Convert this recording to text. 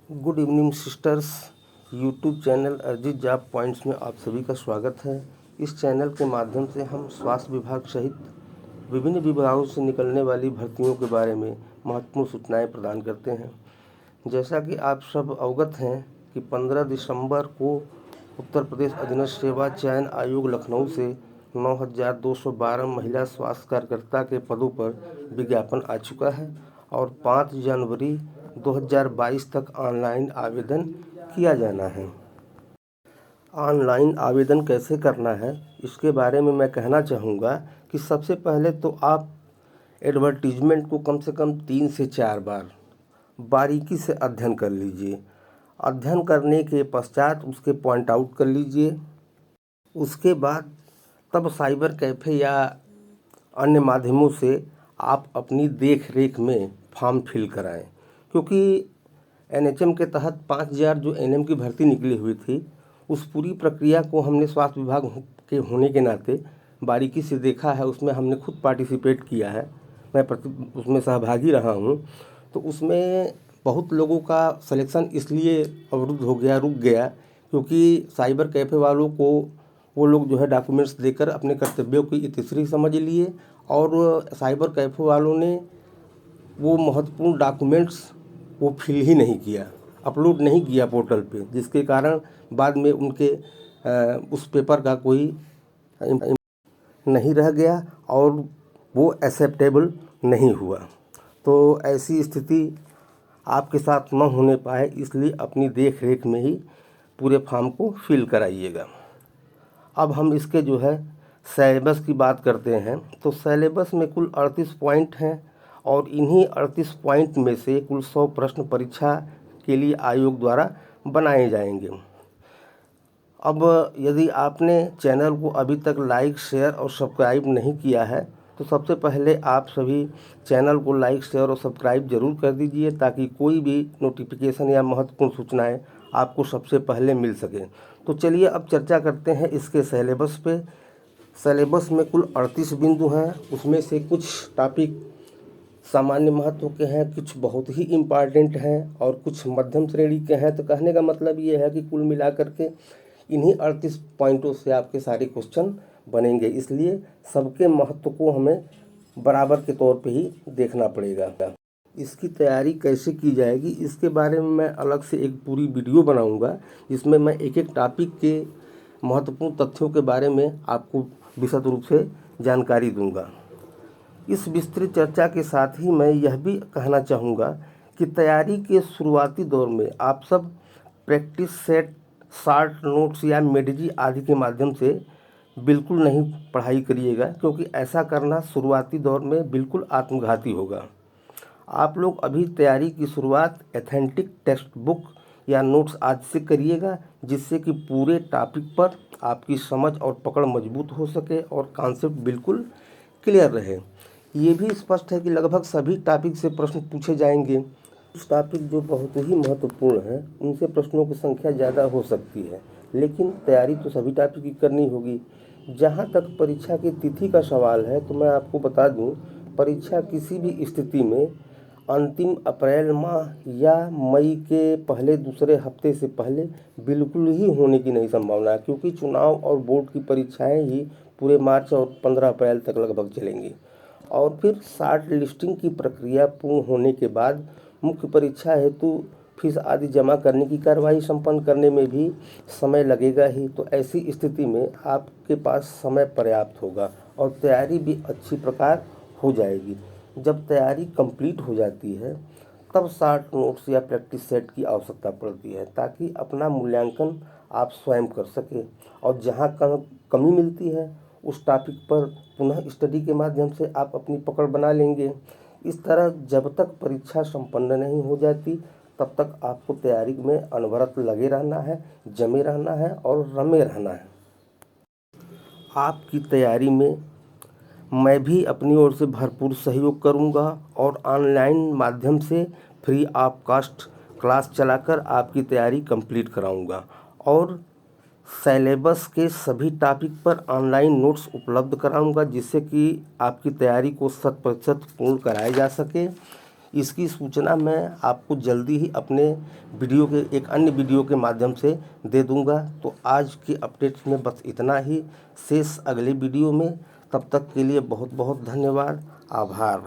Good evening sisters. YouTube channel अर्जित job points में आप सभी का स्वागत है। इस चैनल के माध्यम से हम स्वास्थ्य विभाग सहित विभिन्न विभागों से निकलने वाली भर्तियों के बारे में महत्वपूर्ण सूचनाएं प्रदान करते हैं। जैसा कि आप सब अवगत हैं कि 15 दिसंबर को उत्तर प्रदेश अधीनस्थ सेवा चयन आयोग लखनऊ से 9,212 महिला स्वास्थ्य कार्यकर्ता के पदों पर विज्ञापन आ चुका है और 5 जनवरी 2022 तक ऑनलाइन आवेदन किया जाना है। ऑनलाइन आवेदन कैसे करना है इसके बारे में मैं कहना चाहूँगा कि सबसे पहले तो आप एडवर्टीजमेंट को कम से कम 3 से 4 बार बारीकी से अध्ययन कर लीजिए। अध्ययन करने के पश्चात उसके पॉइंट आउट कर लीजिए। उसके बाद तब साइबर कैफ़े या अन्य माध्यमों से आप अपनी देख रेख में फॉर्म फिल कराएं, क्योंकि एनएचएम के तहत 5,000 जो एनएम की भर्ती निकली हुई थी, उस पूरी प्रक्रिया को हमने स्वास्थ्य विभाग के होने के नाते बारीकी से देखा है। उसमें हमने खुद पार्टिसिपेट किया है, मैं उसमें सहभागी रहा हूँ। तो उसमें बहुत लोगों का सिलेक्शन इसलिए अवरुद्ध हो गया, रुक गया, क्योंकि साइबर कैफ़े वालों को वो लोग जो है डॉक्यूमेंट्स देकर अपने कर्तव्यों की इतिश्री समझ लिए और साइबर कैफ़े वालों ने वो महत्वपूर्ण डॉक्यूमेंट्स वो फिल ही नहीं किया, अपलोड नहीं किया पोर्टल पे, जिसके कारण बाद में उनके उस पेपर का कोई नहीं रह गया और वो एक्सेप्टेबल नहीं हुआ। तो ऐसी स्थिति आपके साथ न होने पाए, इसलिए अपनी देख रेख में ही पूरे फॉर्म को फिल कराइएगा। अब हम इसके जो है सिलेबस की बात करते हैं। तो सिलेबस में कुल 38 पॉइंट हैं और इन्हीं 38 पॉइंट में से कुल 100 प्रश्न परीक्षा के लिए आयोग द्वारा बनाए जाएंगे। अब यदि आपने चैनल को अभी तक लाइक, शेयर और सब्सक्राइब नहीं किया है तो सबसे पहले आप सभी चैनल को लाइक, शेयर और सब्सक्राइब जरूर कर दीजिए, ताकि कोई भी नोटिफिकेशन या महत्वपूर्ण सूचनाएं आपको सबसे पहले मिल सके। तो चलिए अब चर्चा करते हैं इसके सिलेबस पे। सिलेबस में कुल 38 बिंदु हैं। उसमें से कुछ टॉपिक सामान्य महत्व के हैं, कुछ बहुत ही इम्पॉर्टेंट हैं और कुछ मध्यम श्रेणी के हैं। तो कहने का मतलब ये है कि कुल मिलाकर के इन्हीं 38 पॉइंटों से आपके सारे क्वेश्चन बनेंगे, इसलिए सबके महत्व को हमें बराबर के तौर पे ही देखना पड़ेगा। इसकी तैयारी कैसे की जाएगी इसके बारे में मैं अलग से एक पूरी वीडियो बनाऊंगा, जिसमें मैं एक एक टॉपिक के महत्वपूर्ण तथ्यों के बारे में आपको विशद रूप से जानकारी दूंगा। इस विस्तृत चर्चा के साथ ही मैं यह भी कहना चाहूँगा कि तैयारी के शुरुआती दौर में आप सब प्रैक्टिस सेट, शॉर्ट नोट्स या मेडजी आदि के माध्यम से बिल्कुल नहीं पढ़ाई करिएगा, क्योंकि ऐसा करना शुरुआती दौर में बिल्कुल आत्मघाती होगा। आप लोग अभी तैयारी की शुरुआत एथेंटिक टेक्स्ट बुक या नोट्स आज से करिएगा, जिससे कि पूरे टॉपिक पर आपकी समझ और पकड़ मजबूत हो सके और कॉन्सेप्ट बिल्कुल क्लियर रहे। ये भी स्पष्ट है कि लगभग सभी टॉपिक से प्रश्न पूछे जाएंगे। कुछ टॉपिक जो बहुत ही महत्वपूर्ण है उनसे प्रश्नों की संख्या ज़्यादा हो सकती है, लेकिन तैयारी तो सभी टॉपिक की करनी होगी। जहाँ तक परीक्षा की तिथि का सवाल है तो मैं आपको बता दूं, परीक्षा किसी भी स्थिति में अंतिम अप्रैल माह या मई के पहले दूसरे हफ्ते से पहले बिल्कुल ही होने की नहीं संभावना है, क्योंकि चुनाव और बोर्ड की परीक्षाएं ही पूरे मार्च और 15 अप्रैल तक लगभग चलेंगी और फिर शॉर्ट लिस्टिंग की प्रक्रिया पूर्ण होने के बाद मुख्य परीक्षा हेतु फीस आदि जमा करने की कार्रवाई संपन्न करने में भी समय लगेगा ही। तो ऐसी स्थिति में आपके पास समय पर्याप्त होगा और तैयारी भी अच्छी प्रकार हो जाएगी। जब तैयारी कंप्लीट हो जाती है तब शॉर्ट नोट्स या प्रैक्टिस सेट की आवश्यकता पड़ती है, ताकि अपना मूल्यांकन आप स्वयं कर सकें और जहाँ कमी मिलती है उस टॉपिक पर पुनः स्टडी के माध्यम से आप अपनी पकड़ बना लेंगे। इस तरह जब तक परीक्षा संपन्न नहीं हो जाती तब तक आपको तैयारी में अनवरत लगे रहना है, जमे रहना है और रमे रहना है। आपकी तैयारी में मैं भी अपनी ओर से भरपूर सहयोग करूंगा और ऑनलाइन माध्यम से फ्री ऑफ कॉस्ट क्लास चलाकर आपकी तैयारी कंप्लीट कराऊंगा और सिलेबस के सभी टॉपिक पर ऑनलाइन नोट्स उपलब्ध कराऊंगा, जिससे कि आपकी तैयारी को 100% पूर्ण कराया जा सके। इसकी सूचना मैं आपको जल्दी ही अपने वीडियो के एक अन्य वीडियो के माध्यम से दे दूंगा। तो आज की अपडेट में बस इतना ही, शेष अगले वीडियो में। तब तक के लिए बहुत बहुत धन्यवाद, आभार।